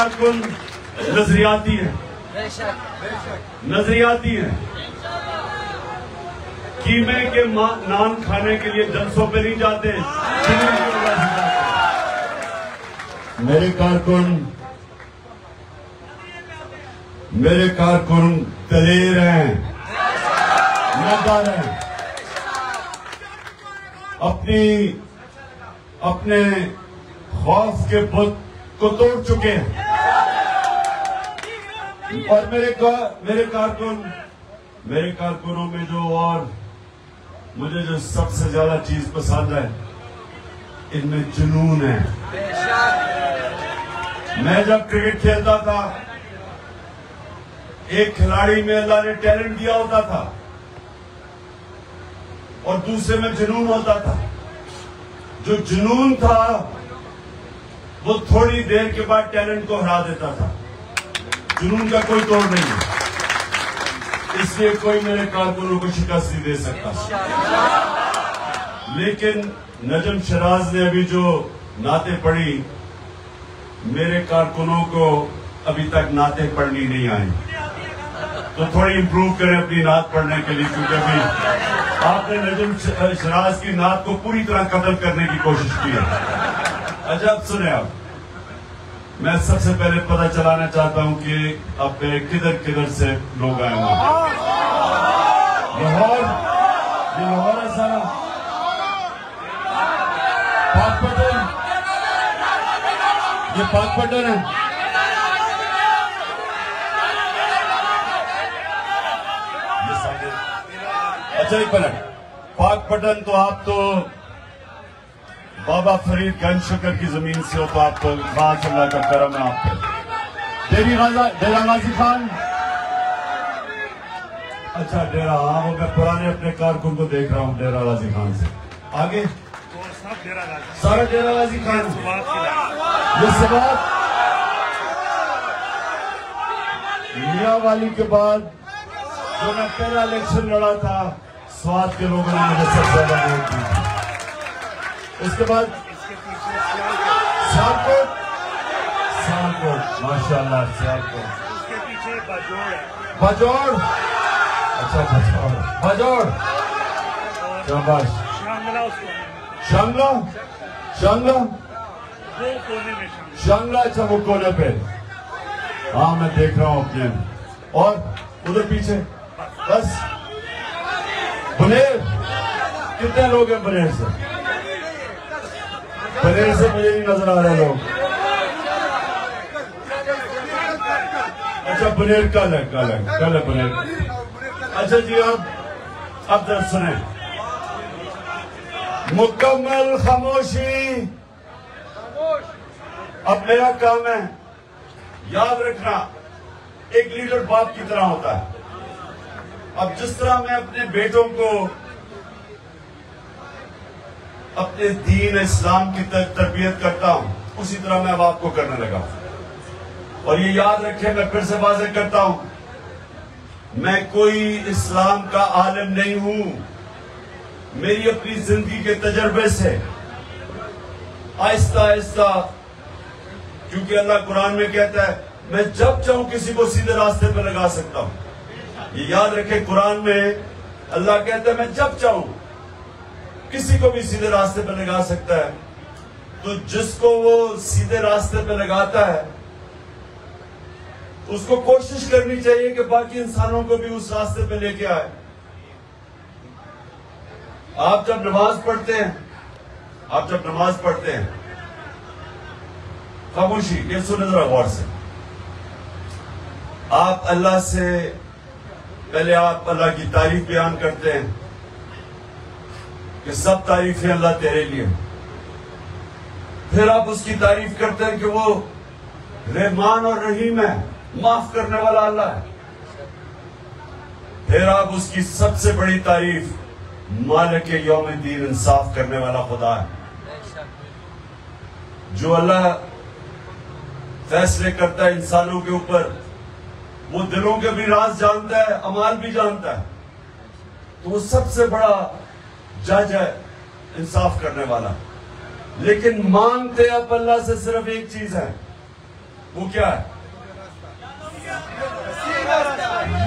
कारकुन नजरियाती है, नजरियाती है। कीमे के नान खाने के लिए जलसों पे नहीं जाते, मेरे कारकुन दलेर हैं, ईमानदार हैं, अपने खौफ के बुत को तोड़ चुके हैं। और मेरे कारकुनों में मुझे जो सबसे ज्यादा चीज पसंद है, इनमें जुनून है। मैं जब क्रिकेट खेलता था, एक खिलाड़ी में अल्लाह ने टैलेंट दिया होता था और दूसरे में जुनून होता था। जो जुनून था वो थोड़ी देर के बाद टैलेंट को हरा देता था। जुनून का कोई तोड़ नहीं है, इसलिए कोई मेरे कारकुनों को शिकस्त नहीं दे सकता। लेकिन नजम शराज ने अभी जो नाते पढ़ी, मेरे कारकुनों को अभी तक नाते पढ़नी नहीं आई, तो थोड़ी इंप्रूव करें अपनी नात पढ़ने के लिए, क्योंकि अभी आपने नजम शराज की नात को पूरी तरह कत्ल करने की कोशिश की है। अच्छा, अब सुने, आप मैं सबसे पहले पता चलाना चाहता हूं कि अब किधर किधर से लोग आए हैं। लाहौर, ये लाहौर है सारा, पाकपटन, ये पाकपटन है। अच्छा, एक मिनट, पाकपटन तो आप तो बाबा फरीद गंज शुक्र की जमीन से हो, तो आप तो खास अल्लाह का करम है आप पे। डेरा गाजी खान, अच्छा डेरा, हाँ वो मैं पुराने अपने कारकुन को देख रहा हूँ डेरा गाजी खान से। आगे सारा डेरा गाजी खान, ये सबाब मियां वाली के बाद जो मैं पहला इलेक्शन लड़ा था, स्वाद के लोगों ने मुझे सबसे ज्यादा वोट दी। उसके बाद सियालकोट, माशाल्लाह सियालकोट, उसके पीछे बाजोड़, अच्छा बाजोड़, शाबाश, शांगला, अच्छा वो कोने पे, हाँ मैं देख रहा हूँ अपने। और उधर पीछे बस बनेर, कितने लोग हैं बनेर से? बनेर से मुझे नहीं नजर आ रहे लोग। अच्छा बनेर कल है बनेर। अच्छा जी, अब जरा सुने, मुकम्मल खामोशी। अब मेरा काम है, याद रखना, एक लीडर बाप की तरह होता है। अब जिस तरह मैं अपने बेटों को अपने दीन इस्लाम की तरबियत करता हूं, उसी तरह मैं अब आपको करने लगा। और ये याद रखें, मैं फिर से वाज़ेह करता हूं, मैं कोई इस्लाम का आलिम नहीं हूं। मेरी अपनी जिंदगी के तजर्बे से आहिस्ता आहिस्ता, क्योंकि अल्लाह कुरान में कहता है मैं जब चाहूं किसी को सीधे रास्ते पर लगा सकता हूं। ये याद रखें, कुरान में अल्लाह कहता है मैं जब चाहूं किसी को भी सीधे रास्ते पर लगा सकता है। तो जिसको वो सीधे रास्ते पर लगाता है, उसको कोशिश करनी चाहिए कि बाकी इंसानों को भी उस रास्ते पे लेके आए। आप जब नमाज पढ़ते हैं, खामोशी, ये सुने जरा गौर से। आप अल्लाह से पहले आप अल्लाह की तारीफ बयान करते हैं कि सब तारीफें अल्लाह तेरे लिए। फिर आप उसकी तारीफ करते हैं कि वो रहमान और रहीम है, माफ करने वाला अल्लाह है। फिर आप उसकी सबसे बड़ी तारीफ मालिक यौम दीन, इंसाफ करने वाला खुदा है। जो अल्लाह फैसले करता है इंसानों के ऊपर, वो दिलों के भी राज जानता है, अमाल भी जानता है। तो वो सबसे बड़ा जज है, इंसाफ करने वाला। लेकिन मांगते आप अल्लाह से सिर्फ एक चीज है वो क्या है?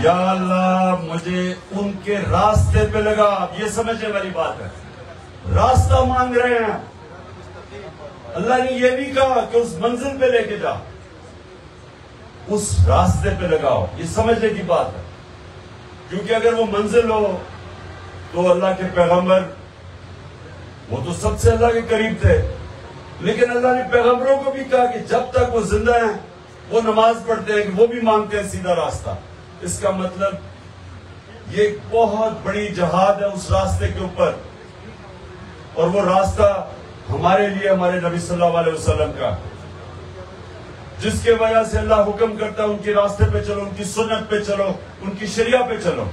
या अल्लाह मुझे उनके रास्ते पे लगा। ये समझने वाली बात है, रास्ता मांग रहे हैं। अल्लाह ने यह भी कहा कि उस मंजिल पे लेके जा, उस रास्ते पे लगाओ। ये समझने की बात है, क्योंकि अगर वो मंजिल हो तो अल्लाह के पैगंबर वो तो सबसे अल्लाह के करीब थे, लेकिन अल्लाह ने पैगंबरों को भी कहा कि जब तक वो जिंदा हैं वो नमाज पढ़ते हैं, कि वो भी मांगते हैं सीधा रास्ता। इसका मतलब ये बहुत बड़ी जहाद है उस रास्ते के ऊपर, और वो रास्ता हमारे लिए हमारे नबी सल्लल्लाहु अलैहि वसल्लम का, जिसके वजह से अल्लाह हुक्म करता है उनके रास्ते पे चलो, उनकी सुन्नत पे चलो, उनकी शरिया पे चलो।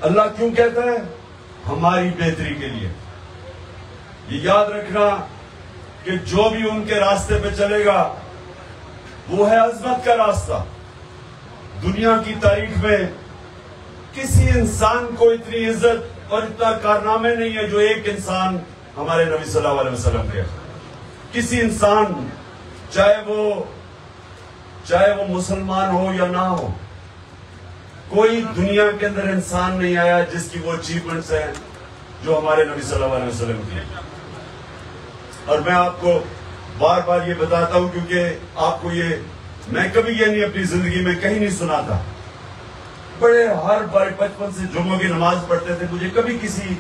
अल्लाह क्यों कहता है? हमारी बेहतरी के लिए। ये याद रखना कि जो भी उनके रास्ते पे चलेगा वो है अजमत का रास्ता। दुनिया की तारीख में किसी इंसान को इतनी इज्जत और इतना कारनामे नहीं है जो एक इंसान हमारे नबी सल्लल्लाहु अलैहि वसल्लम के। किसी इंसान, चाहे वो मुसलमान हो या ना हो, कोई दुनिया के अंदर इंसान नहीं आया जिसकी वो अचीवमेंट्स हैं जो हमारे नबी सल्लल्लाहु अलैहि वसल्लम की। और मैं आपको बार बार ये बताता हूं क्योंकि आपको ये, मैं कभी ये नहीं अपनी जिंदगी में कहीं नहीं सुना था। बड़े हर बार बचपन से जुम्मे की नमाज पढ़ते थे, मुझे कभी किसी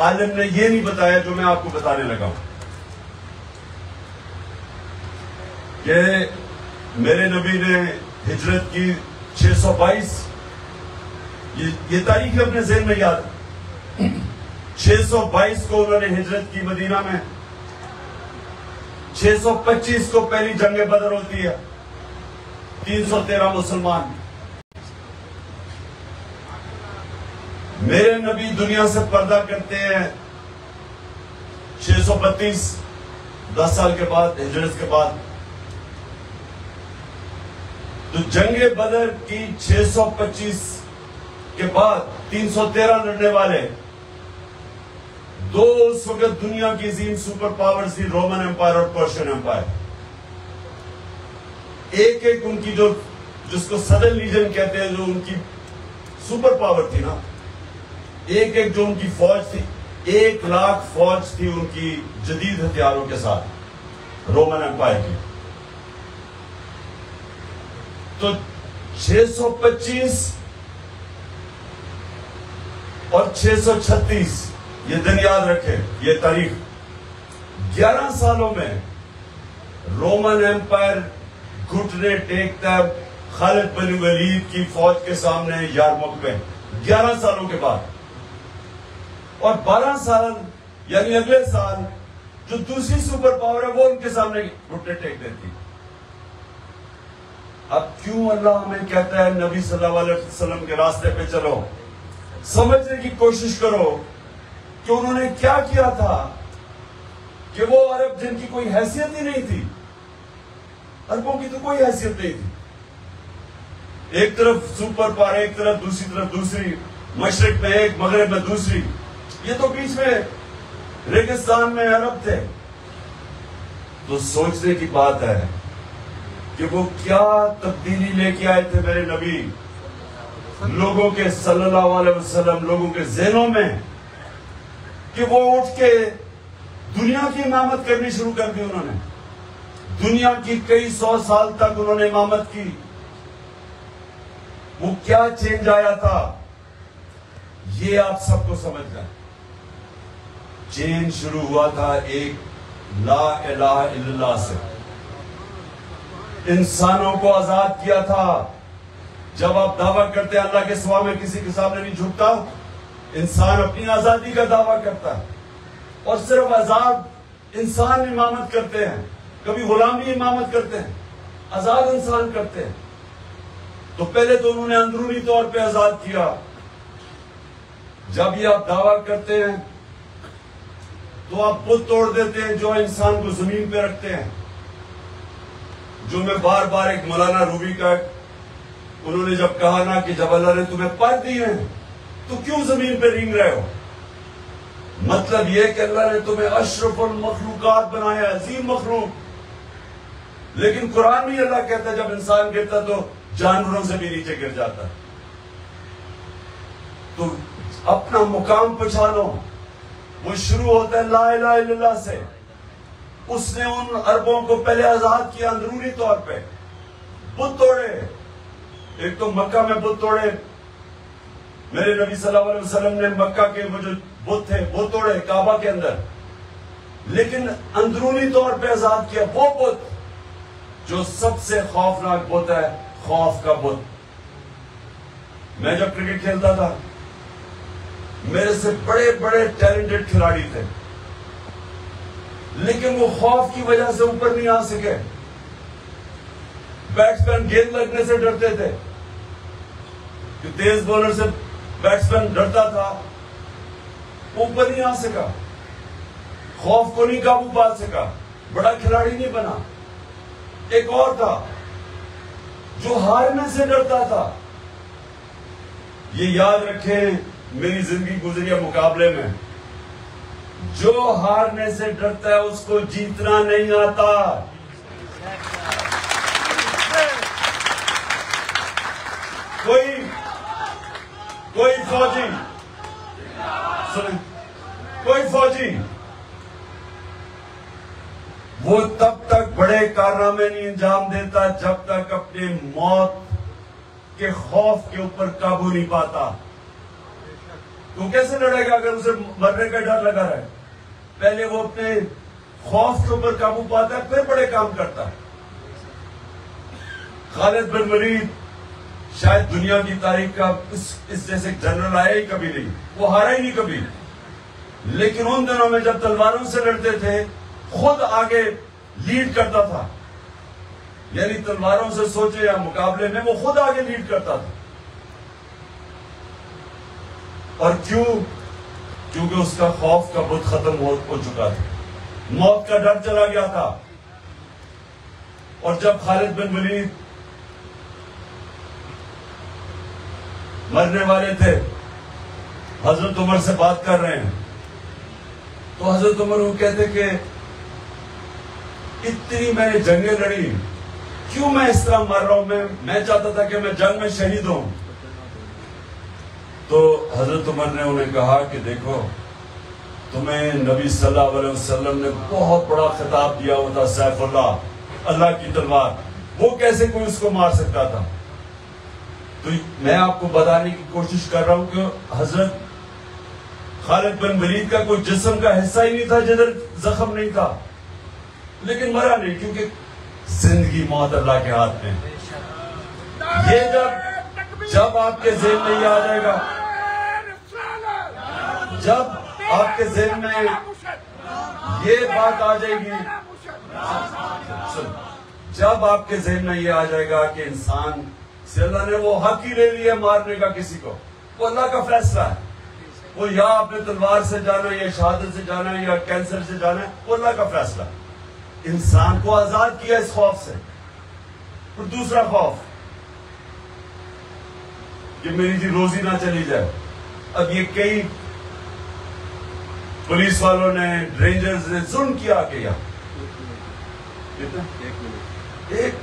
आलिम ने ये नहीं बताया जो मैं आपको बताने लगा हूं कि मेरे नबी ने हिजरत की 622, ये तारीख अपने ज़हन में याद है। 622 को उन्होंने हिजरत की मदीना में। 625 को पहली जंग बदर होती है, 313 मुसलमान। मेरे नबी दुनिया से पर्दा करते हैं 632, 10 साल के बाद, हिजरत के बाद। तो जंग बदर की 625 के बाद 313 लड़ने वाले दो उस वक्त दुनिया की अजीम सुपर पावर्स थी, रोमन एम्पायर और पर्शियन एम्पायर। एक एक उनकी जिसको सदर्न लीजन कहते हैं, जो उनकी सुपर पावर थी ना, एक एक जो उनकी फौज थी, 1 लाख फौज थी उनकी जदीद हथियारों के साथ रोमन एम्पायर की। तो 625 और 636 ये दिन याद रखें, ये तारीख। 11 सालों में रोमन एम्पायर घुटने टेकता है खालिद बिन वलीद की फौज के सामने यारमुक में, 11 सालों के बाद। और 12 साल यानी अगले साल जो दूसरी सुपर पावर है वो उनके सामने घुटने टेक देती। अब क्यों अल्लाह हमें कहता है नबी सल्लल्लाहु अलैहि वसल्लम के रास्ते पे चलो? समझने की कोशिश करो कि उन्होंने क्या किया था कि वो अरब जिनकी कोई हैसियत ही नहीं थी, अरबों की तो कोई हैसियत नहीं थी। एक तरफ सुपर पावर, एक तरफ दूसरी, मशरिक में एक, मगरिब में दूसरी, ये तो बीच में रेगिस्तान में अरब थे। तो सोचने की बात है कि वो क्या तब्दीली लेके आए थे मेरे नबी लोगों के सल्लल्लाहु अलैहि वसल्लम, लोगों के ज़हनों में, कि वो उठ के दुनिया की इमामत करनी शुरू कर दी। उन्होंने दुनिया की कई 100 साल तक उन्होंने इमामत की। वो क्या चेंज आया था ये आप सबको समझना है। चेंज शुरू हुआ था एक ला इलाहा इल्लल्लाह से। इंसानों को आजाद किया था। जब आप दावा करते हैं अल्लाह के सिवा में किसी के सामने नहीं झुकता, इंसान अपनी आजादी का दावा करता है। और सिर्फ आजाद इंसान इमामत करते हैं, कभी गुलामी इमामत करते हैं, आजाद इंसान करते हैं। तो पहले तो उन्होंने अंदरूनी तौर पे आजाद किया। जब ये आप दावा करते हैं तो आप बुत तोड़ देते हैं जो इंसान को जमीन पे रखते हैं। जो मैं बार बार, एक मौलाना रूबी का, उन्होंने जब कहा ना कि जब अल्लाह ने तुम्हें पर दिए हैं तो क्यों जमीन पे रेंग रहे हो, मतलब यह कि अल्लाह ने तुम्हें अशरफुल मखलूकात बनाया, अजीम मखलूक, लेकिन कुरान में अल्लाह कहता है जब इंसान गिरता तो जानवरों से भी नीचे गिर जाता है। तो अपना मुकाम पहचानो, वो शुरू होता है ला इलाहा इल्लल्लाह से। उसने उन अरबों को पहले आजाद किया अंदरूनी तौर पे, बुत तोड़े। एक तो मक्का में बुत तोड़े, मेरे नबी सल्लल्लाहु अलैहि वसल्लम ने मक्का के वो जो बुत थे वो तोड़े काबा के अंदर, लेकिन अंदरूनी तौर पे आजाद किया वो बुत जो सबसे खौफनाक बुत है, खौफ का बुत। मैं जब क्रिकेट खेलता था, मेरे से बड़े बड़े टैलेंटेड खिलाड़ी थे, लेकिन वो खौफ की वजह से ऊपर नहीं आ सके। बैट्समैन गेंद लगने से डरते थे, कि तेज बॉलर से बैट्समैन डरता था, ऊपर नहीं आ सका, खौफ को नहीं काबू पा सका, बड़ा खिलाड़ी नहीं बना। एक और था जो हारने से डरता था। ये याद रखें, मेरी जिंदगी गुजरी है मुकाबले में, जो हारने से डरता है उसको जीतना नहीं आता। कोई फौजी सुने, कोई फौजी वो तब तक बड़े कारनामे नहीं अंजाम देता जब तक अपने मौत के खौफ के ऊपर काबू नहीं पाता। तो कैसे लड़ेगा अगर उसे मरने का डर लगा रहे? पहले वो अपने खौफ के ऊपर काबू पाता है, फिर बड़े काम करता है। खालिद बिन वलीद शायद दुनिया की तारीख का इस जैसे जनरल आया ही कभी नहीं, वो हारा ही नहीं कभी। लेकिन उन दिनों में जब तलवारों से लड़ते थे, खुद आगे लीड करता था, यानी तलवारों से सोचे या मुकाबले में वो खुद आगे लीड करता था। और क्यों? क्योंकि उसका खौफ का बुत खत्म हो चुका था, मौत का डर चला गया था। और जब खालिद बिन वलीद मरने वाले थे, हजरत उमर से बात कर रहे हैं, तो हजरत उमर वो कहते कि इतनी मैंने जंगें लड़ी, क्यों मैं इस तरह मर रहा हूं? मैं चाहता था कि मैं जंग में शहीद हूं। तो हजरत उमर ने उन्हें कहा कि देखो, तुम्हें नबी सल्लल्लाहु अलैहि वसल्लम ने बहुत बड़ा खिताब दिया हुआ था, सैफुल्लाह, अल्लाह की तलवार, वो कैसे कोई उसको मार सकता था? तो मैं आपको बताने की कोशिश कर रहा हूं कि हजरत खालिद बिन वलीद का कोई जिस्म का हिस्सा ही नहीं था जिधर जख्म नहीं था, लेकिन मरा नहीं, क्योंकि जिंदगी मौत अल्लाह के हाथ में। ये जब आपके ज़हन में ये आ जाएगा, जब आपके ज़हन में ये बात आ जाएगी, जब आपके ज़हन में ये आ जाएगा कि इंसान से अल्लाह ने वो हक ही ले लिया मारने का किसी को, वो अल्लाह का फैसला है। वो या आपने तलवार से जाना, या शहादत से जाना, या कैंसर से जाना, वो अल्लाह का फैसला है। इंसान को आजाद किया इस खौफ से। और दूसरा खौफ कि मेरी जी रोजी ना चली जाए। अब ये कई पुलिस वालों ने, रेंजर्स ने जुल्म किया कि यार एक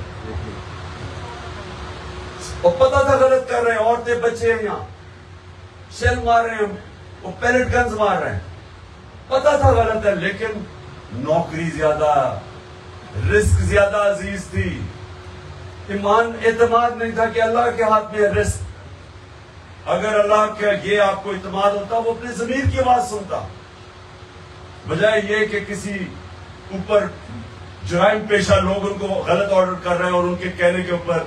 और पता था गलत कर रहे हैं, औरतें बच्चे हैं, यहाँ शेल मार रहे हैं, वो पैलेट गन्स मार रहे हैं, पता था गलत है, लेकिन नौकरी ज्यादा, रिस्क ज्यादा अजीज थी। ईमान एतमाद नहीं था कि अल्लाह के हाथ में है रिस्क। अगर अल्लाह का ये आपको इत्मीनान होता, वो अपने ज़मीर की आवाज सुनता, बजाय ये कि किसी ऊपर जुराइम पेशा लोग उनको गलत ऑर्डर कर रहे हैं और उनके कहने के ऊपर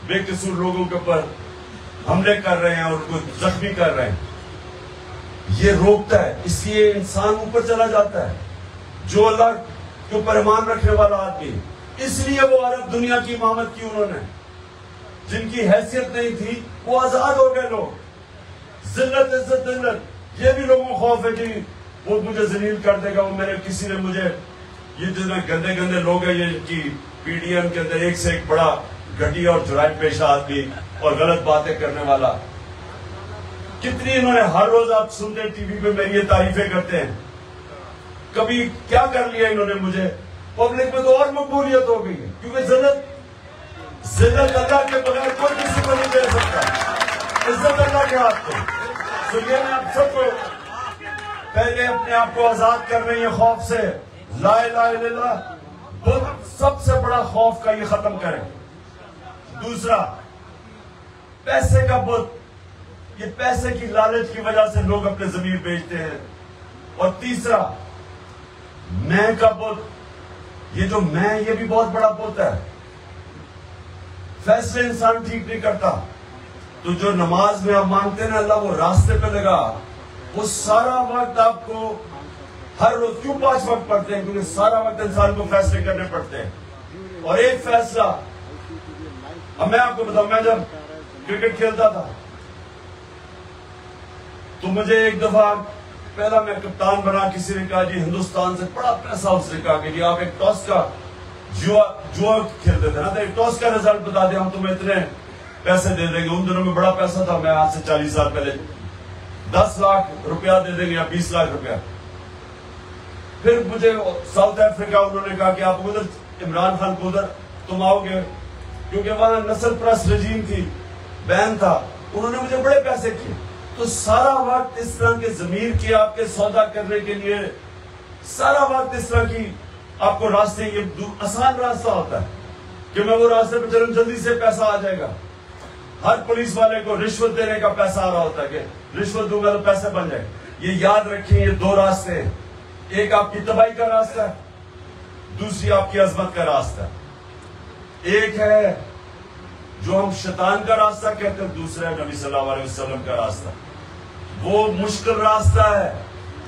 बेकसूर लोगों के ऊपर हमले कर रहे हैं और उनको जख्मी कर रहे हैं। ये रोकता है, इसलिए इंसान ऊपर चला जाता है, जो अल्लाह के ऊपर ईमान रखने वाला आदमी। इसलिए वो अरब दुनिया की इमामत की उन्होंने, जिनकी हैसियत नहीं थी, वो आजाद हो गए लोग। जिल्लत इज्जत जिल्लत, ये भी लोगों को खौफ है कि वो मुझे जलील कर देगा, वो मेरे किसी ने मुझे, ये जितने गंदे गंदे लोग हैं, ये इनकी पीडीएम के अंदर एक से एक बड़ा घटिया और जुराइम पेशा आदमी और गलत बातें करने वाला। कितनी इन्होंने, हर रोज आप सुनते टीवी पे मेरी ये तारीफें करते हैं, कभी क्या कर लिया इन्होंने मुझे, पब्लिक में तो और मकबूलियत हो गई है, क्योंकि जिल्लत अल्लाह के बगैर कोई किसी को नहीं दे सकता, इज्जत अल्लाह के हाथ में। तो ये मैं आप सबको पहले अपने आप को आजाद कर रही है खौफ से, ला इलाहा इल्लल्लाह, बहुत सबसे बड़ा खौफ का ये खत्म करें। दूसरा, पैसे का बुत, ये पैसे की लालच की वजह से लोग अपने जमीर बेचते हैं। और तीसरा, मैं का बुत, ये जो मैं, ये भी बहुत बड़ा बुत है। फैसले इंसान ठीक नहीं करता, तो जो नमाज में आप मांगते हैं ना अल्लाह वो रास्ते पे लगा, वो सारा वक्त आपको हर रोज क्यों 5 वक्त पढ़ते हैं? क्योंकि सारा वक्त इंसान को फैसले करने पड़ते हैं। और एक फैसला, अब मैं आपको बताऊं, मैं जब क्रिकेट खेलता था तो मुझे एक दफा पहला मैं कप्तान बना, किसी ने कहा जी हिंदुस्तान से बड़ा पैसा, उसने कहा कि जी आप एक टॉस का जुआ खेलते थे ना, तो एक टॉस का रिजल्ट बता दें, हम तुम्हें इतने पैसे दे देंगे। उन दिनों में बड़ा पैसा था, मैं आज से 40 साल पहले 10 लाख रुपया दे देंगे या 20 लाख रुपया। फिर मुझे साउथ अफ्रीका उन्होंने कहा कि आप उधर इमरान खान को उधर तुम आओगे, क्योंकि वहां नस्ल परस्त रजीम थी, बैन था, उन्होंने मुझे बड़े पैसे किए। तो सारा वक्त इस तरह के जमीर की आपके सौदा करने के लिए सारा वक्त इस तरह की आपको रास्ते, ये आसान रास्ता होता है कि मैं वो रास्ते पे चलूं, जल्दी से पैसा आ जाएगा। हर पुलिस वाले को रिश्वत देने का पैसा आ रहा होता है कि रिश्वत दूंगा तो पैसे बन जाए। ये याद रखिए, ये 2 रास्ते हैं, एक आपकी तबाही का रास्ता है, दूसरी आपकी अजमत का रास्ता है। एक है जो हम शैतान का रास्ता कहते हैं, दूसरा है नबी सल्लल्लाहु अलैहि वसल्लम का रास्ता। वो मुश्किल रास्ता है,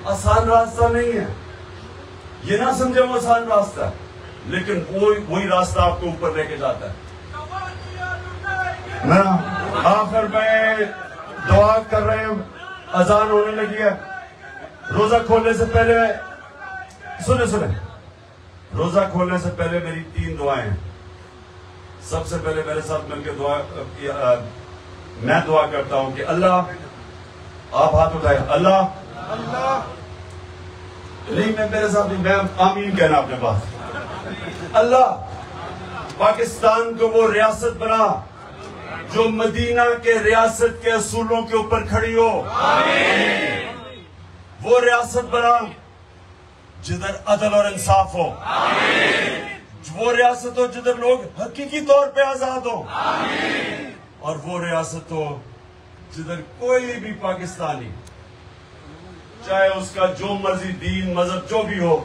आसान रास्ता नहीं है, ये ना समझे वो आसान रास्ता है, लेकिन वही रास्ता आपको ऊपर लेके जाता है ना। आखिर में दुआ कर रहे हैं, अजान होने लगी है। रोजा खोलने से पहले सुने, रोजा खोलने से पहले मेरी 3 दुआएं हैं। सबसे पहले मेरे साथ मिलकर मैं दुआ करता हूं कि अल्लाह, आप हाथ उठाए, अल्लाह नहीं, मैं मेरे साथ नहीं, मैं आमीन कहना अपने पास। अल्लाह पाकिस्तान को वो रियासत बना जो मदीना के रियासत के असूलों के ऊपर खड़ी हो। आमीन। वो रियासत बना जिधर अदल और इंसाफ हो। आमीन। वो रियासत हो जिधर लोग हकीकी तौर पे आजाद हो। आमीन। और वो रियासत हो जिधर कोई भी पाकिस्तानी, चाहे उसका जो मर्जी दीन मजहब जो भी हो,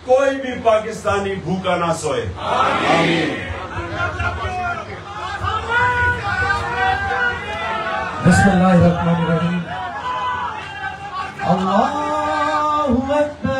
कोई भी पाकिस्तानी भूखा ना सोए। आमीन। बिस्मिल्लाहिर्रहमानिर्रहीम। अल्लाहु अकबर।